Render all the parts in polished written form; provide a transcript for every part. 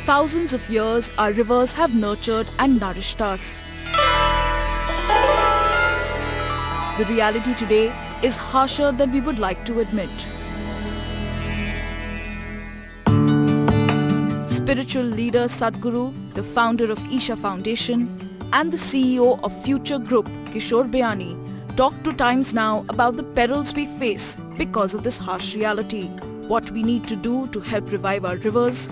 thousands of years, our rivers have nurtured and nourished us. The reality today is harsher than we would like to admit. Spiritual leader Sadhguru, the founder of Isha Foundation, and the CEO of Future Group, Kishore Bayani, talked to Times Now about the perils we face because of this harsh reality, what we need to do to help revive our rivers,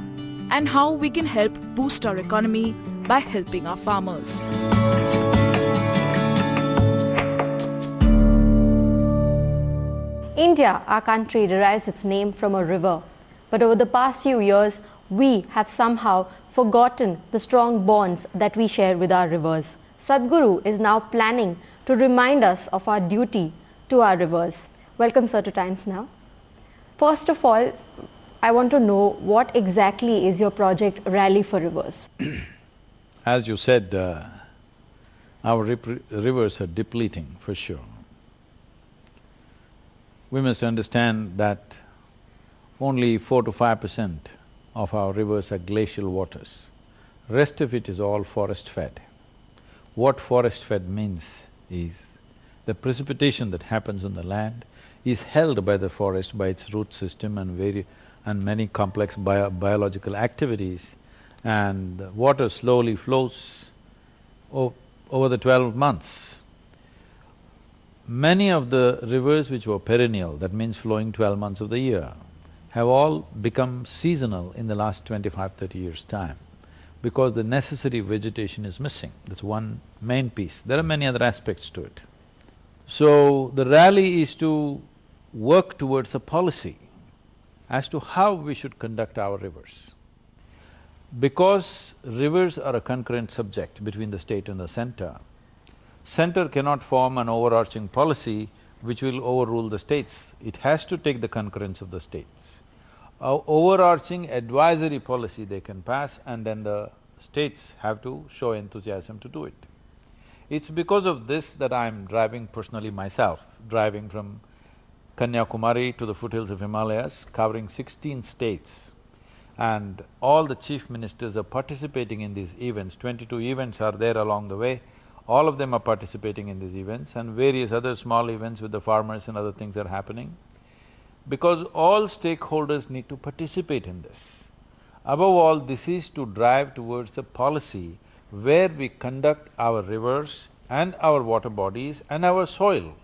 and how we can help boost our economy by helping our farmers. India, our country, derives its name from a river. But over the past few years, we have somehow forgotten the strong bonds that we share with our rivers. Sadhguru is now planning to remind us of our duty to our rivers. Welcome, sir, to Times Now. First of all, I want to know what exactly is your project Rally for Rivers? As you said, our rivers are depleting for sure. We must understand that only 4 to 5% of our rivers are glacial waters. Rest of it is all forest-fed. What forest-fed means is the precipitation that happens on the land is held by the forest by its root system and many complex biological activities, and water slowly flows over the 12 months. Many of the rivers which were perennial, that means flowing 12 months of the year, have all become seasonal in the last 25–30 years' time because the necessary vegetation is missing. That's one main piece. There are many other aspects to it. So, the rally is to work towards a policy as to how we should conduct our rivers. Because rivers are a concurrent subject between the state and the center cannot form an overarching policy which will overrule the states. It has to take the concurrence of the states. An overarching advisory policy they can pass, and then the states have to show enthusiasm to do it. It's because of this that I'm driving personally myself, driving from Kanyakumari to the foothills of Himalayas, covering 16 states. And all the chief ministers are participating in these events. 22 events are there along the way. All of them are participating in these events, and various other small events with the farmers and other things are happening, because all stakeholders need to participate in this. Above all, this is to drive towards a policy where we conduct our rivers and our water bodies and our soil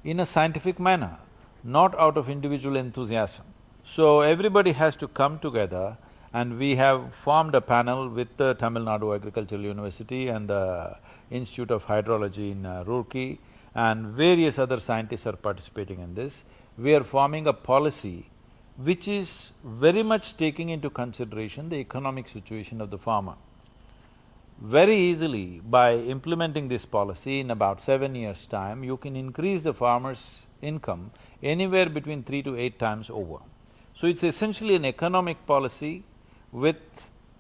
in a scientific manner, not out of individual enthusiasm. So everybody has to come together, and we have formed a panel with the Tamil Nadu Agricultural University and the Institute of Hydrology in Roorkee, and various other scientists are participating in this. We are forming a policy which is very much taking into consideration the economic situation of the farmer. Very easily, by implementing this policy in about 7 years' time, you can increase the farmer's income anywhere between 3 to 8 times over. So it's essentially an economic policy with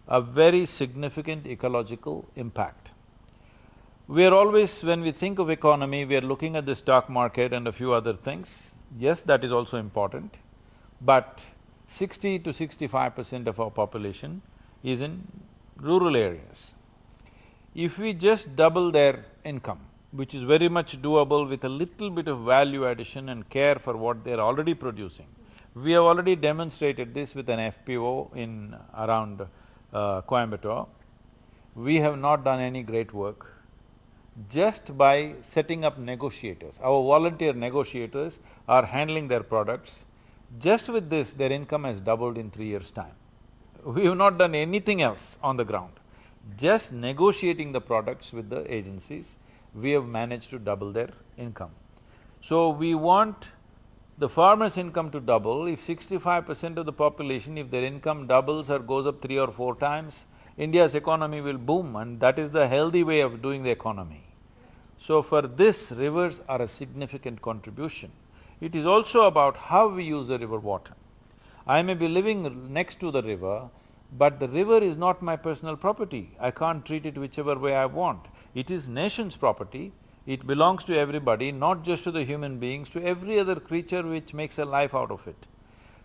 a very significant ecological impact. We are always… when we think of economy, we are looking at the stock market and a few other things. Yes, that is also important, but 60 to 65% of our population is in rural areas. If we just double their income, which is very much doable with a little bit of value addition and care for what they're already producing. We have already demonstrated this with an FPO in around Coimbatore. We have not done any great work. Just by setting up negotiators, our volunteer negotiators are handling their products. Just with this, their income has doubled in 3 years' time. We have not done anything else on the ground. Just negotiating the products with the agencies, we have managed to double their income. So we want the farmer's income to double. If 65% of the population, if their income doubles or goes up 3 or 4 times, India's economy will boom, and that is the healthy way of doing the economy. So for this, rivers are a significant contribution. It is also about how we use the river water. I may be living next to the river, but the river is not my personal property. I can't treat it whichever way I want. It is nation's property. It belongs to everybody, not just to the human beings, to every other creature which makes a life out of it.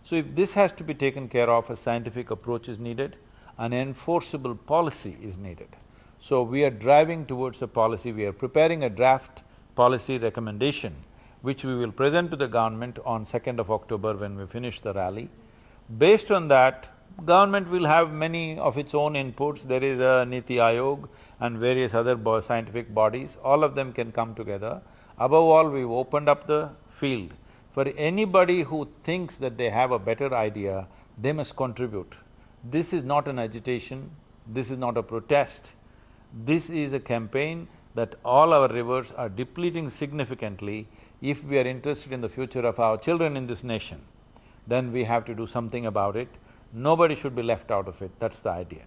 So if this has to be taken care of, a scientific approach is needed. an enforceable policy is needed. So we are driving towards a policy, we are preparing a draft policy recommendation which we will present to the government on 2nd of October when we finish the rally. Based on that, government will have many of its own inputs. There is a Niti Aayog and various other scientific bodies, all of them can come together. Above all, we've opened up the field. For anybody who thinks that they have a better idea, they must contribute. This is not an agitation, this is not a protest. This is a campaign that all our rivers are depleting significantly. If we are interested in the future of our children in this nation, then we have to do something about it. Nobody should be left out of it, that's the idea.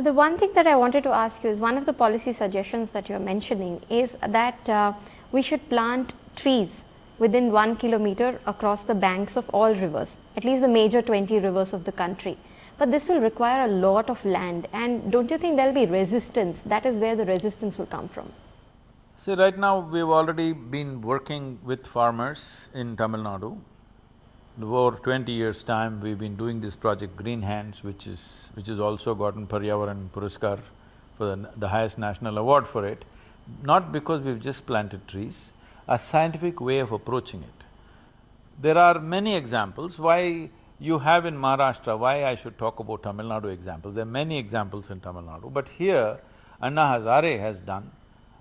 The one thing that I wanted to ask you is, one of the policy suggestions that you're mentioning is that we should plant trees within 1 kilometer across the banks of all rivers, at least the major 20 rivers of the country. But this will require a lot of land, and don't you think there'll be resistance? That is where the resistance will come from. See, right now we've already been working with farmers in Tamil Nadu. Over 20 years' time, we've been doing this project Green Hands, which has also gotten Paryavaran Puraskar for the highest national award for it. Not because we've just planted trees, a scientific way of approaching it. There are many examples. Why you have in Maharashtra, why I should talk about Tamil Nadu examples, there are many examples in Tamil Nadu, but here Anna Hazare has done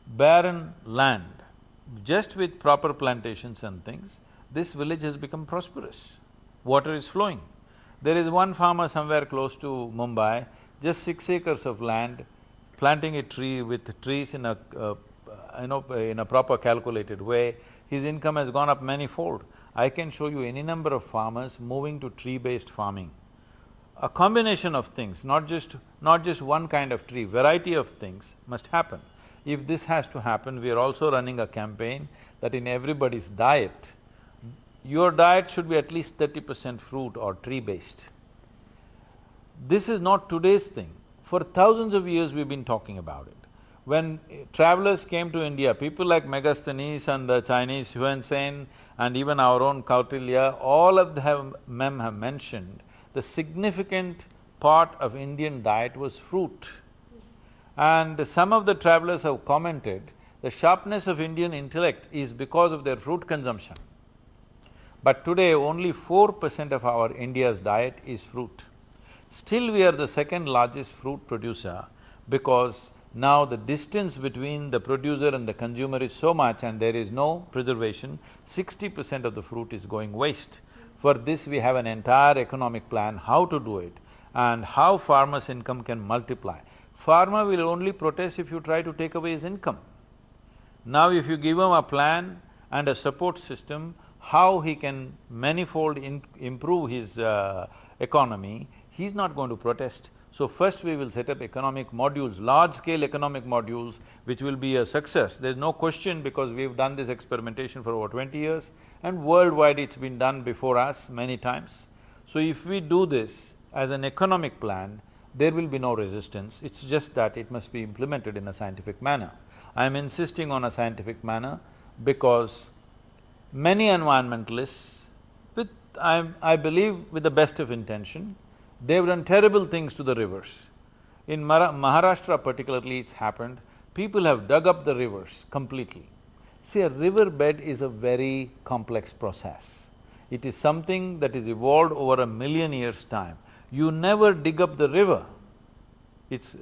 barren land, just with proper plantations and things, this village has become prosperous. Water is flowing. There is one farmer somewhere close to Mumbai, just 6 acres of land, planting a tree with trees in a in a proper calculated way. His income has gone up many-fold. I can show you any number of farmers moving to tree-based farming. A combination of things, not just one kind of tree, variety of things must happen. If this has to happen, we are also running a campaign that in everybody's diet, your diet should be at least 30% fruit or tree-based. This is not today's thing. For thousands of years we've been talking about it. When travelers came to India, people like Megasthenes and the Chinese Yuan Sen and even our own Kautilya, all of them have mentioned the significant part of Indian diet was fruit. And some of the travelers have commented, the sharpness of Indian intellect is because of their fruit consumption. But today only 4% of our India's diet is fruit. Still we are the second largest fruit producer because now the distance between the producer and the consumer is so much and there is no preservation, 60% of the fruit is going waste. For this we have an entire economic plan, how to do it and how farmers' income can multiply. Farmer will only protest if you try to take away his income. Now if you give him a plan and a support system, how he can manifold improve his economy, he's not going to protest. So first we will set up economic modules, large-scale economic modules, which will be a success. There's no question because we've done this experimentation for over 20 years and worldwide it's been done before us many times. So if we do this as an economic plan, there will be no resistance, it's just that it must be implemented in a scientific manner. I'm insisting on a scientific manner because many environmentalists, I believe with the best of intention, they've done terrible things to the rivers. In Maharashtra particularly it's happened, people have dug up the rivers completely. See, a river bed is a very complex process. It is something that is evolved over 1 million years' time. You never dig up the river. It's…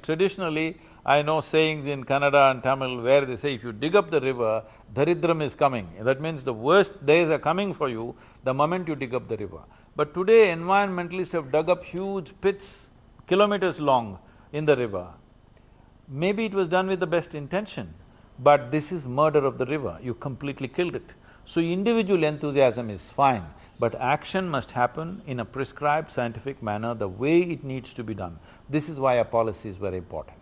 traditionally, I know sayings in Kannada and Tamil where they say, if you dig up the river, Daridram is coming. That means the worst days are coming for you the moment you dig up the river. But today environmentalists have dug up huge pits, kilometers long, in the river. Maybe it was done with the best intention, but this is murder of the river, you completely killed it. So individual enthusiasm is fine, but action must happen in a prescribed scientific manner, the way it needs to be done. This is why a policy is very important.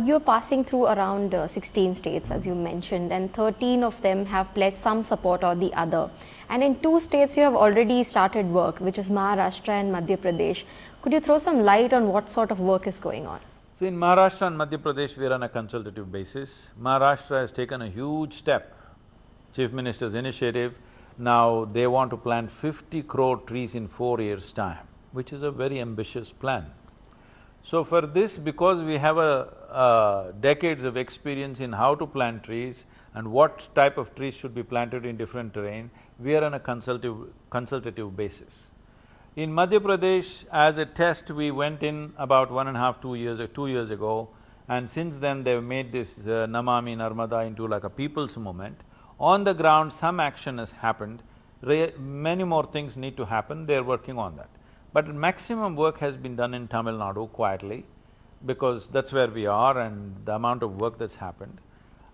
You're passing through around 16 states, as you mentioned, and 13 of them have pledged some support or the other. And in 2 states you have already started work, which is Maharashtra and Madhya Pradesh. Could you throw some light on what sort of work is going on? So in Maharashtra and Madhya Pradesh, we are on a consultative basis. Maharashtra has taken a huge step, Chief Minister's initiative. Now they want to plant 50 crore trees in 4 years' time. which is a very ambitious plan. So for this, because we have decades of experience in how to plant trees and what type of trees should be planted in different terrain, we are on a consultative basis. In Madhya Pradesh, as a test, we went in about 1.5, 2 years ago, and since then they've made this Namami Narmada into like a people's movement. On the ground, some action has happened, many more things need to happen, they're working on that. But maximum work has been done in Tamil Nadu quietly, because that's where we are and the amount of work that's happened.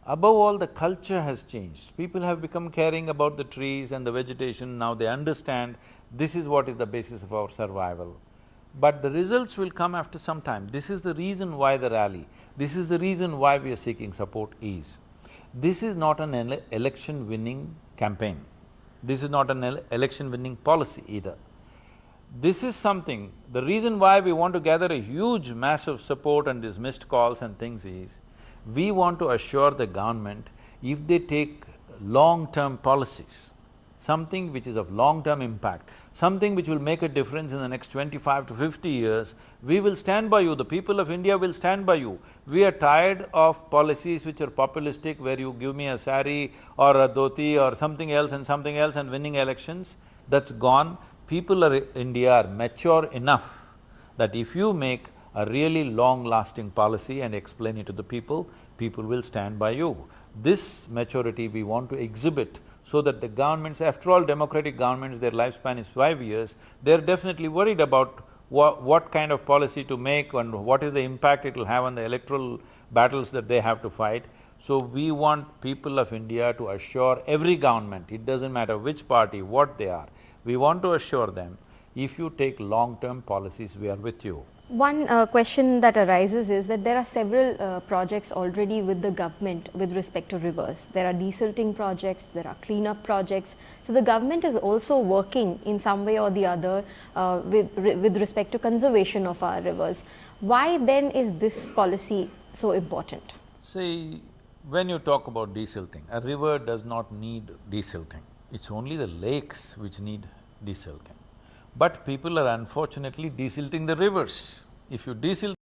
Above all, the culture has changed. People have become caring about the trees and the vegetation, now they understand this is what is the basis of our survival. But the results will come after some time. This is the reason why the rally, this is the reason why we are seeking support is. This is not an election-winning campaign. This is not an election-winning policy either. This is something, the reason why we want to gather a huge massive support and these missed calls and things is, we want to assure the government, if they take long-term policies, something which is of long-term impact, something which will make a difference in the next 25 to 50 years, we will stand by you, the people of India will stand by you. We are tired of policies which are populistic, where you give me a sari or a dhoti or something else and winning elections. That's gone. People of India are mature enough that if you make a really long-lasting policy and explain it to the people, people will stand by you. This maturity we want to exhibit so that the governments, after all democratic governments, their lifespan is 5 years, they're definitely worried about what kind of policy to make and what is the impact it will have on the electoral battles that they have to fight. So we want people of India to assure every government, it doesn't matter which party, what they are, we want to assure them, if you take long-term policies, we are with you. One question that arises is that there are several projects already with the government with respect to rivers. There are desilting projects, there are cleanup projects. So the government is also working in some way or the other with respect to conservation of our rivers. Why then is this policy so important? See, when you talk about desilting, a river does not need desilting. It's only the lakes which need desilting. But people are unfortunately desilting the rivers. If you desilt